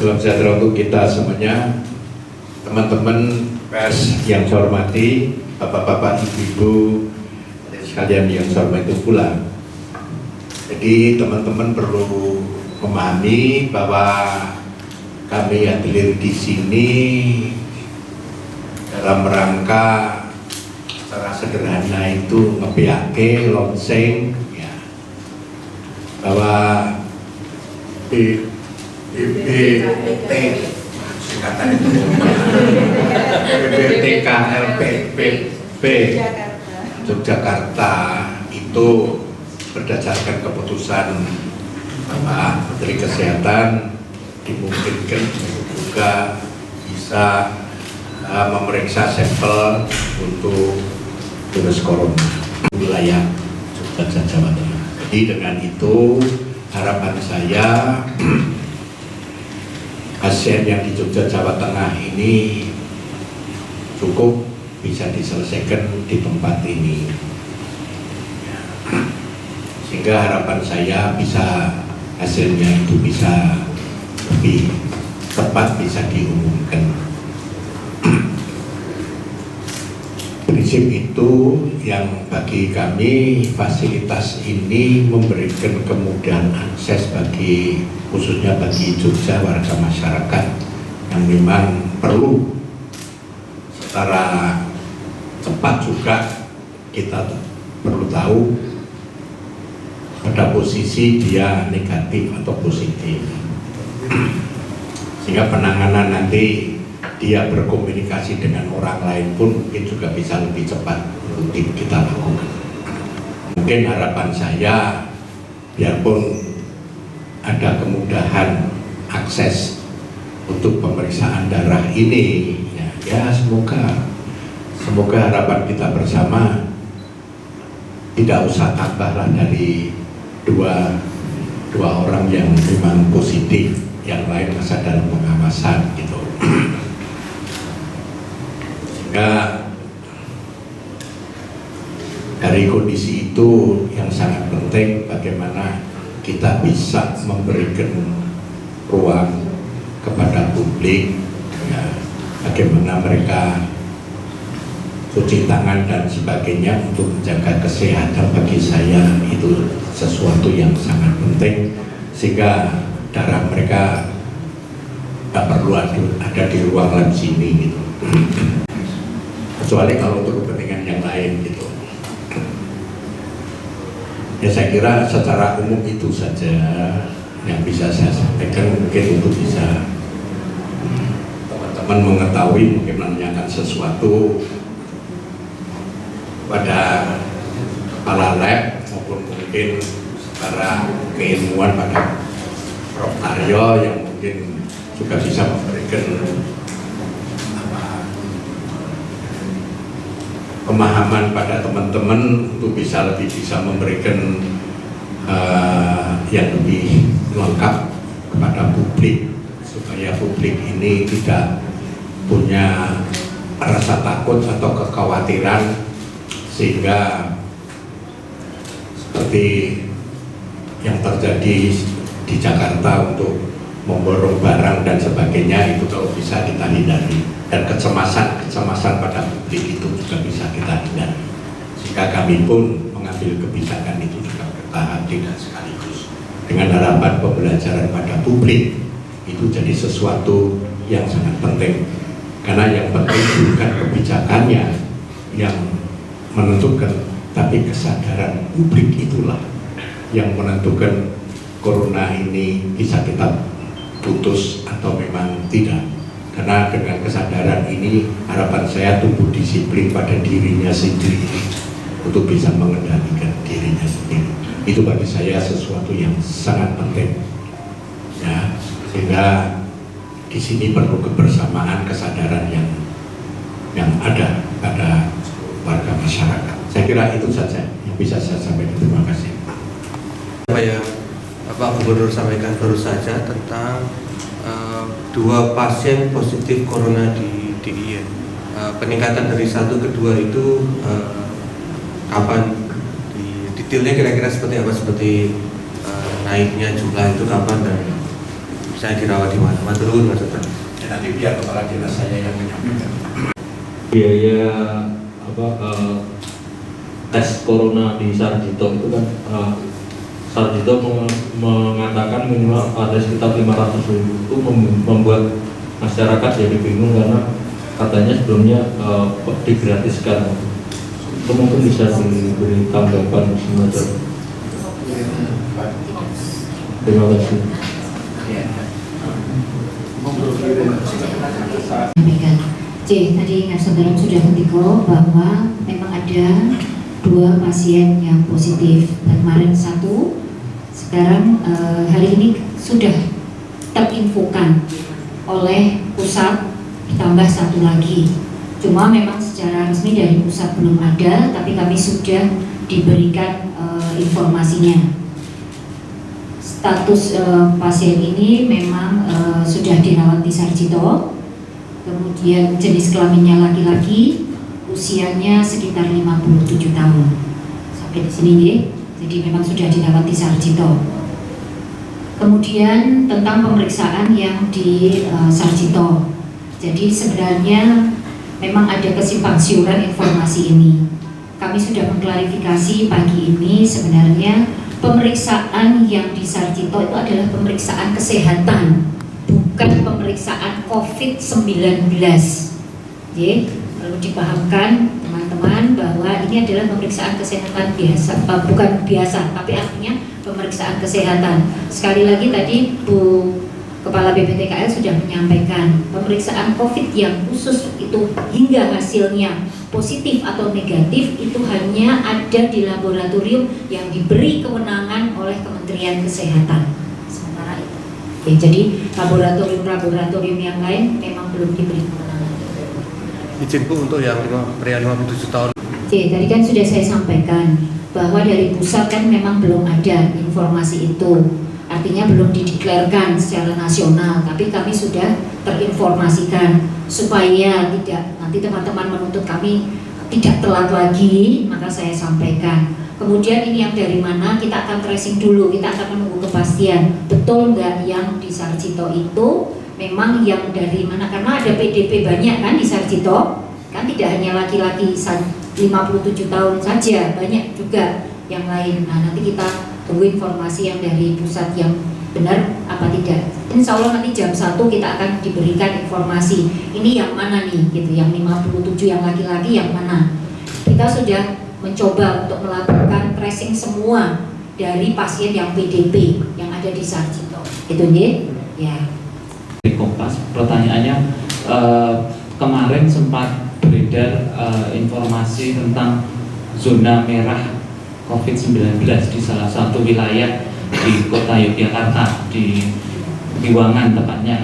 Salam sejahtera untuk kita semuanya, teman-teman pers yang saya hormati, bapak-bapak, ibu-ibu sekalian yang saya hormati pula. Jadi teman-teman perlu memahami bahwa kami hadir di sini dalam rangka secara sederhana itu ngepiake lonceng ya, bahwa BPTKLPP Yogyakarta itu berdasarkan keputusan Bapak Menteri Kesehatan dimungkinkan juga bisa memeriksa sampel untuk virus corona wilayah Jogja Jawa Tengah. Jadi dengan itu harapan saya pasien yang di Jogja Jawa Tengah ini cukup bisa diselesaikan di tempat ini, sehingga harapan saya bisa hasilnya itu bisa lebih tepat bisa diumumkan. Prinsip itu yang bagi kami fasilitas ini memberikan kemudahan akses bagi khususnya bagi Jogja warga masyarakat yang memang perlu secara cepat juga kita perlu tahu pada posisi dia negatif atau positif, sehingga penanganan nanti dia berkomunikasi dengan orang lain pun mungkin juga bisa lebih cepat untuk kita lakukan. Mungkin harapan saya biarpun ada kemudahan akses untuk pemeriksaan darah ini ya semoga harapan kita bersama tidak usah tambahlah dari dua orang yang memang positif, yang lain masih dalam pengawasan gitu. Sehingga dari kondisi itu yang sangat penting bagaimana kita bisa memberikan ruang kepada publik ya, bagaimana mereka cuci tangan dan sebagainya untuk menjaga kesehatan. Bagi saya itu sesuatu yang sangat penting, sehingga darah mereka tidak perlu ada di ruang lab sini gitu, kecuali kalau untuk kepentingan yang lain gitu. Ya saya kira secara umum itu saja yang bisa saya sampaikan, mungkin untuk bisa teman-teman mengetahui, mungkin menanyakan sesuatu pada kepala lab maupun mungkin secara keilmuan pada Prof. Aryo yang mungkin juga bisa memberikan pemahaman pada teman-teman untuk lebih bisa memberikan yang lebih lengkap kepada publik, supaya publik ini tidak punya rasa takut atau kekhawatiran, sehingga seperti yang terjadi di Jakarta untuk memborong barang dan sebagainya itu kalau bisa kita hindari, dan kecemasan pada publik itu juga bisa kita hindari, sehingga kami pun mengambil kebijakan itu juga bertahap dan sekaligus dengan harapan pembelajaran pada publik itu jadi sesuatu yang sangat penting, karena yang penting bukan kebijakannya yang menentukan, tapi kesadaran publik itulah yang menentukan corona ini bisa kita putus atau memang tidak. Karena dengan kesadaran ini harapan saya tumbuh disiplin pada dirinya sendiri untuk bisa mengendalikan dirinya sendiri. Itu bagi saya sesuatu yang sangat penting ya, sehingga di sini perlu kebersamaan, kesadaran yang ada pada warga masyarakat. Saya kira itu saja yang bisa saya sampaikan. Terima kasih. Apa yang Pak Gubernur sampaikan baru saja tentang dua pasien positif corona di DIY. Peningkatan dari 1 ke 2 itu kapan? Detailnya kira-kira seperti apa? Seperti naiknya jumlah itu kapan dan saya dirawat di mana. Matur nuwun Mas Dokter. Nanti biar kepala dinas saya yang menyampaikan. Biaya tes corona di Sarjito itu kan Sarjito mengatakan minimal ada sekitar 500.000. Itu membuat masyarakat jadi bingung karena katanya sebelumnya digratiskan. Itu mungkin bisa diberi tanggapan semacam. Terima kasih. Tadi Saudara sudah menginfo bahwa memang ada 2 pasien yang positif, dan kemarin 1, sekarang hari ini sudah terinfokan oleh pusat ditambah 1 lagi. Cuma memang secara resmi dari pusat belum ada, tapi kami sudah diberikan informasinya. Status pasien ini memang sudah dirawat di Sarjito. Kemudian jenis kelaminnya laki-laki, usianya sekitar 57 tahun. Sampai di sini ya. Jadi memang sudah dirawat di Sarjito. Kemudian tentang pemeriksaan yang di Sarjito. Jadi sebenarnya memang ada kesimpang siuran informasi ini. Kami sudah mengklarifikasi pagi ini, sebenarnya pemeriksaan yang di Sarjito itu adalah pemeriksaan kesehatan, bukan pemeriksaan COVID-19. Jadi, perlu dipahamkan teman-teman bahwa ini adalah pemeriksaan kesehatan biasa, bukan biasa, tapi artinya pemeriksaan kesehatan. Sekali lagi tadi Bu Kepala BPTKL sudah menyampaikan, pemeriksaan COVID yang khusus itu hingga hasilnya positif atau negatif itu hanya ada di laboratorium yang diberi kewenangan oleh Kementerian Kesehatan. Sementara itu, ya, jadi laboratorium yang lain memang belum diberi kewenangan. Izin Bu untuk yang pria 57 tahun. Oke, tadi kan sudah saya sampaikan bahwa dari pusat kan memang belum ada informasi itu. Artinya belum dideklarkan secara nasional, tapi kami sudah terinformasikan supaya tidak nanti teman-teman menuntut kami tidak telat lagi, maka saya sampaikan. Kemudian ini yang dari mana, kita akan tracing dulu, kita akan menunggu kepastian betul nggak yang di Sarjito itu memang yang dari mana, karena ada PDP banyak kan di Sarjito, kan tidak hanya laki-laki 57 tahun saja, banyak juga yang lain. Nah, nanti kita tunggu informasi yang dari pusat yang benar apa tidak. Insya Allah nanti jam 1 kita akan diberikan informasi ini yang mana nih gitu, yang 57 yang laki-laki yang mana. Kita sudah mencoba untuk melakukan tracing semua dari pasien yang PDP yang ada di Sarjito. Itu nih ya. Di Kompas, pertanyaannya kemarin sempat beredar informasi tentang zona merah COVID-19 di salah satu wilayah di kota Yogyakarta, di Piwangan tepatnya,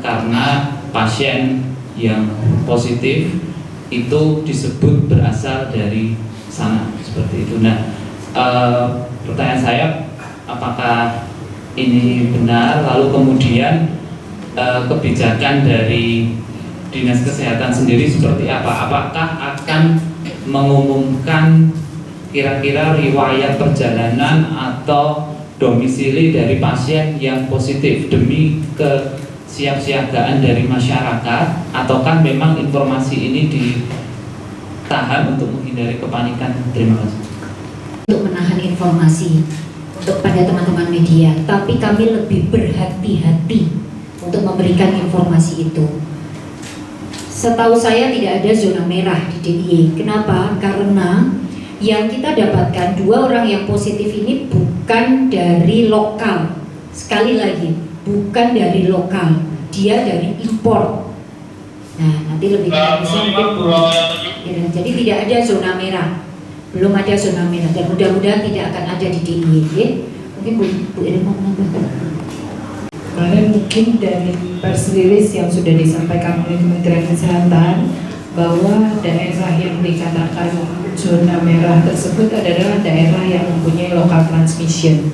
karena pasien yang positif itu disebut berasal dari sana, seperti itu. Nah, pertanyaan saya, apakah ini benar? Lalu kemudian kebijakan dari Dinas Kesehatan sendiri seperti apa? Apakah akan mengumumkan kira-kira riwayat perjalanan atau domisili dari pasien yang positif demi kesiapsiagaan dari masyarakat, ataukah memang informasi ini ditahan untuk menghindari kepanikan? Terima kasih. Untuk menahan informasi untuk pada teman-teman media, tapi kami lebih berhati-hati untuk memberikan informasi itu. Setahu saya tidak ada zona merah di DIY. Kenapa? Karena yang kita dapatkan 2 orang yang positif ini bukan dari lokal. Sekali lagi, bukan dari lokal, dia dari impor. Nah, nanti lebih jadi tidak ada zona merah, belum ada zona merah, dan mudah-mudahan tidak akan ada di DIY. Mungkin Bu Irin mau menambahkan. Kemarin mungkin dari press release yang sudah disampaikan oleh Kementerian Kesehatan bahwa daerah yang dikatakan zona merah tersebut adalah daerah yang mempunyai local transmission.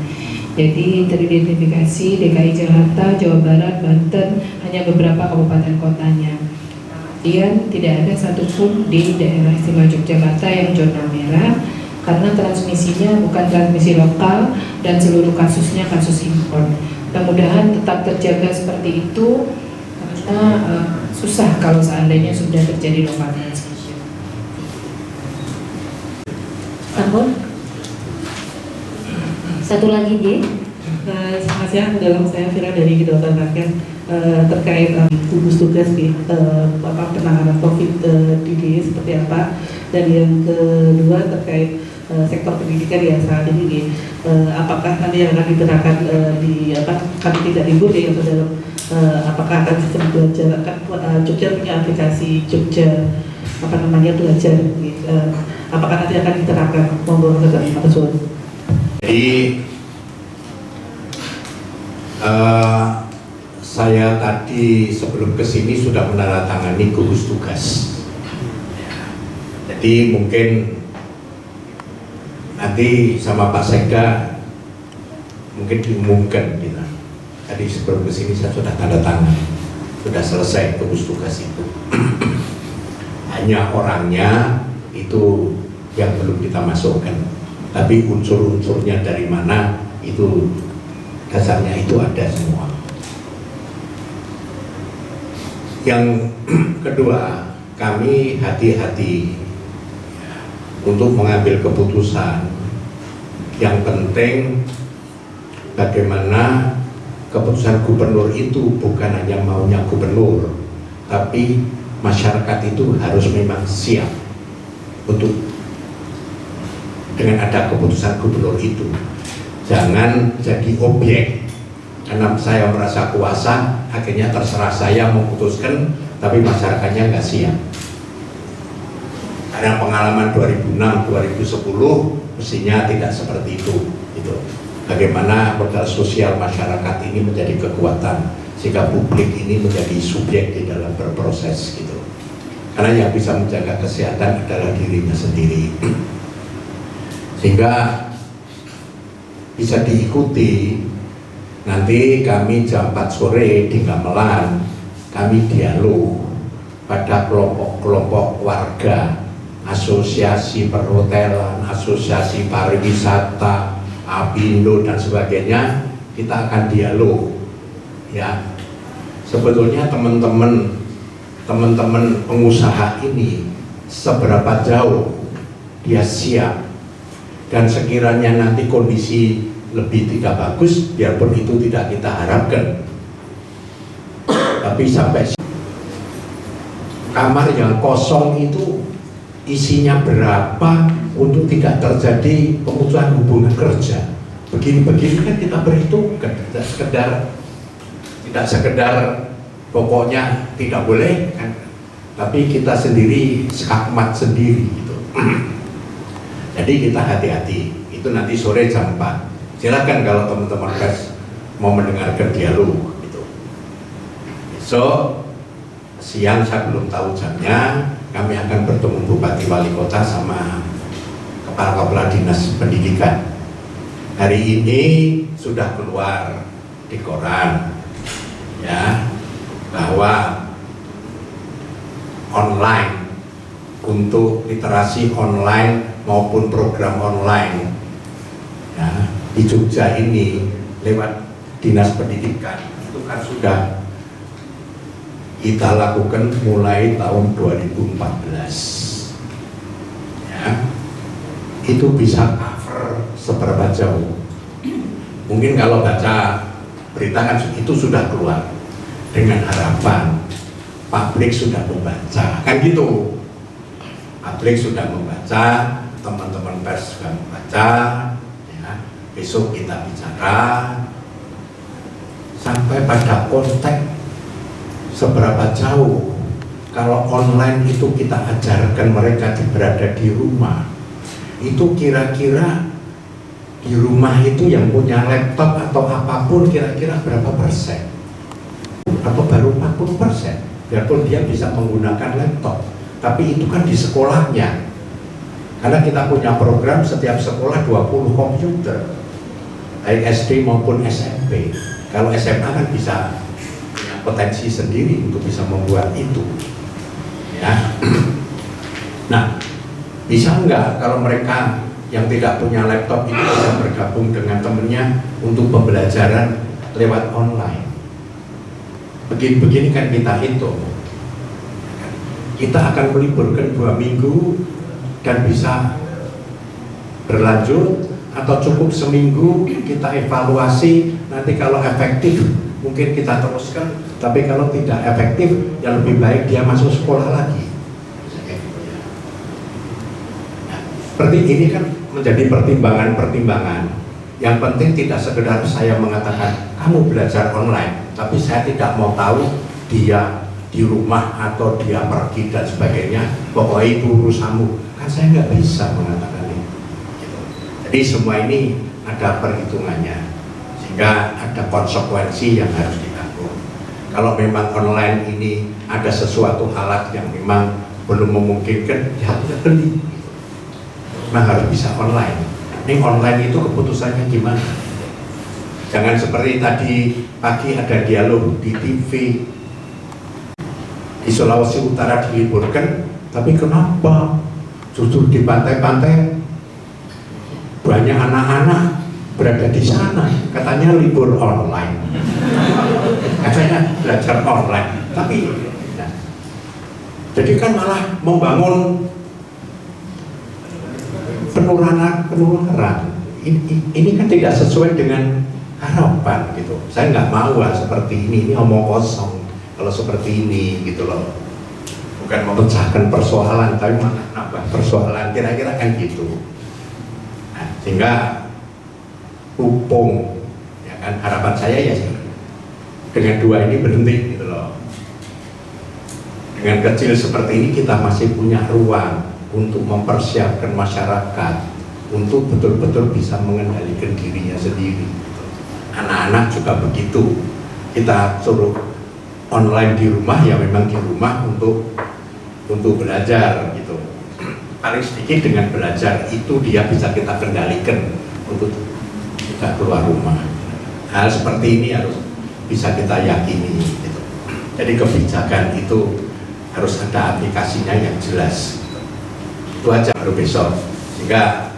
Jadi teridentifikasi DKI Jakarta, Jawa Barat, Banten, hanya beberapa kabupaten kotanya. Kemudian tidak ada satupun di daerah istimewa Yogyakarta yang zona merah, karena transmisinya bukan transmisi lokal dan seluruh kasusnya kasus impor. Mudah-mudahan tetap terjaga seperti itu, karena susah kalau seandainya sudah terjadi lokalisasi. Sampun. Satu lagi, J. Selamat siang, saya Vira dari Kedaulatan Rakyat terkait gugus tugas penanganan COVID di DIY seperti apa, dan yang kedua terkait sektor pendidikan ya saat ini apakah nanti yang akan diterapkan kami tidak libur ya atau dalam apakah akan sistem belajar, kan Jogja punya aplikasi Jogja belajar apakah nanti akan diterapkan monggo Mas. Jadi saya tadi sebelum kesini sudah menandatangani gugus tugas. Jadi mungkin nanti sama Pak Sekda mungkin diumumkan gitu. Tadi sebelum kesini saya sudah tanda tangan, sudah selesai gugus tugas itu. Hanya orangnya itu yang belum kita masukkan, tapi unsur-unsurnya dari mana itu dasarnya itu ada semua. Yang kedua, kami hati-hati untuk mengambil keputusan. Yang penting bagaimana keputusan gubernur itu bukan hanya maunya gubernur, tapi masyarakat itu harus memang siap untuk dengan ada keputusan gubernur itu. Jangan jadi objek karena saya merasa kuasa, akhirnya terserah saya memutuskan, tapi masyarakatnya nggak siap. Karena pengalaman 2006-2010 mestinya tidak seperti itu. Gitu. Bagaimana modal sosial masyarakat ini menjadi kekuatan, sehingga publik ini menjadi subjek di dalam berproses. Gitu. Karena yang bisa menjaga kesehatan adalah dirinya sendiri. Sehingga bisa diikuti. Nanti kami jam 4 sore di Gamelan, kami dialog pada kelompok-kelompok warga, asosiasi perhotelan, asosiasi pariwisata, Apindo dan sebagainya. Kita akan dialog. Ya, sebetulnya teman-teman pengusaha ini seberapa jauh dia siap, dan sekiranya nanti kondisi lebih tidak bagus, biarpun itu tidak kita harapkan, tapi sampai kamar yang kosong itu isinya berapa untuk tidak terjadi pemutusan hubungan kerja. Begini-begini kan kita perhitungkan, tidak sekedar pokoknya tidak boleh kan, tapi kita sendiri skakmat sendiri gitu. Jadi kita hati-hati. Itu nanti sore jam 4. Silakan kalau teman-teman pers mau mendengarkan dialog gitu. Besok siang saya belum tahu jamnya, kami akan bertemu Bupati Wali Kota sama Kepala Dinas Pendidikan. Hari ini sudah keluar di koran ya bahwa online, untuk literasi online maupun program online ya, di Jogja ini lewat Dinas Pendidikan itu kan sudah kita lakukan mulai tahun 2014 ya. Itu bisa cover seberapa jauh? Mungkin kalau baca berita kan itu sudah keluar, dengan harapan publik sudah membaca kan gitu. Publik sudah membaca, teman-teman pers sudah membaca ya. Besok kita bicara sampai pada konteks seberapa jauh kalau online itu kita ajarkan mereka berada di rumah. Itu kira-kira di rumah itu yang punya laptop atau apapun kira-kira berapa persen? Atau baru 40%? Biarpun dia bisa menggunakan laptop, tapi itu kan di sekolahnya. Karena kita punya program setiap sekolah 20 komputer, baik SD maupun SMP. Kalau SMA kan bisa punya potensi sendiri untuk bisa membuat itu ya. Nah, bisa enggak kalau mereka yang tidak punya laptop itu bisa bergabung dengan temennya untuk pembelajaran lewat online. Begini kan kita hitung, kita akan meliburkan 2 minggu dan bisa berlanjut atau cukup seminggu, kita evaluasi, nanti kalau efektif mungkin kita teruskan, tapi kalau tidak efektif ya lebih baik dia masuk sekolah lagi. Nah, seperti ini kan menjadi pertimbangan-pertimbangan. Yang penting tidak sekedar saya mengatakan kamu belajar online, tapi saya tidak mau tahu dia di rumah atau dia pergi dan sebagainya, pokoknya itu urusanmu. Kan saya nggak bisa mengatakan itu. Gitu. Jadi semua ini ada perhitungannya, sehingga ada konsekuensi yang harus ditanggung. Kalau memang online ini ada sesuatu alat yang memang belum memungkinkan, ya tidak beli. Memang harus bisa online. Ini online itu keputusannya gimana? Jangan seperti tadi pagi ada dialog di TV, di Sulawesi Utara diliburkan, tapi kenapa justru di pantai-pantai banyak anak-anak berada di sana? Katanya libur online, katanya belajar online, tapi nah, jadi kan malah membangun penularan. Ini kan tidak sesuai dengan harapan gitu. Saya nggak mau seperti ini omong kosong kalau seperti ini gitu loh. Bukan memecahkan persoalan, tapi malah nambah persoalan, kira-kira kan gitu. Nah, sehingga pupung, ya kan, harapan saya ya dengan 2 ini berhenti gitu loh. Dengan kecil seperti ini kita masih punya ruang untuk mempersiapkan masyarakat untuk betul-betul bisa mengendalikan dirinya sendiri. Anak-anak juga begitu. Kita suruh online di rumah, ya memang di rumah untuk belajar gitu. Paling sedikit dengan belajar itu dia bisa kita kendalikan untuk tidak keluar rumah. Hal seperti ini harus bisa kita yakini gitu. Jadi kebijakan itu harus ada aplikasinya yang jelas. Itu aja baru besok, sehingga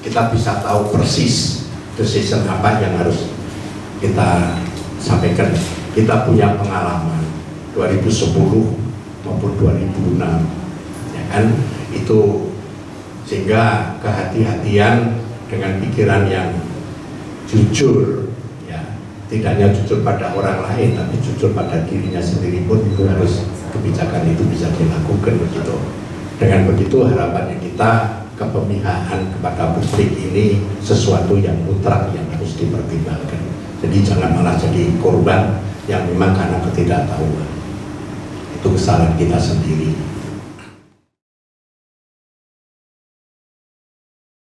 kita bisa tahu persis decision apa yang harus kita sampaikan. Kita punya pengalaman 2010 maupun 2006, ya kan, itu sehingga kehati-hatian dengan pikiran yang jujur, ya, tidak hanya jujur pada orang lain tapi jujur pada dirinya sendiri pun itu harus kebijakan itu bisa dilakukan begitu. Dengan begitu harapannya kita kepemihakan kepada publik ini sesuatu yang mutlak yang harus dipertimbangkan. Jadi jangan malah jadi korban yang memang karena ketidaktahuan. Itu kesalahan kita sendiri.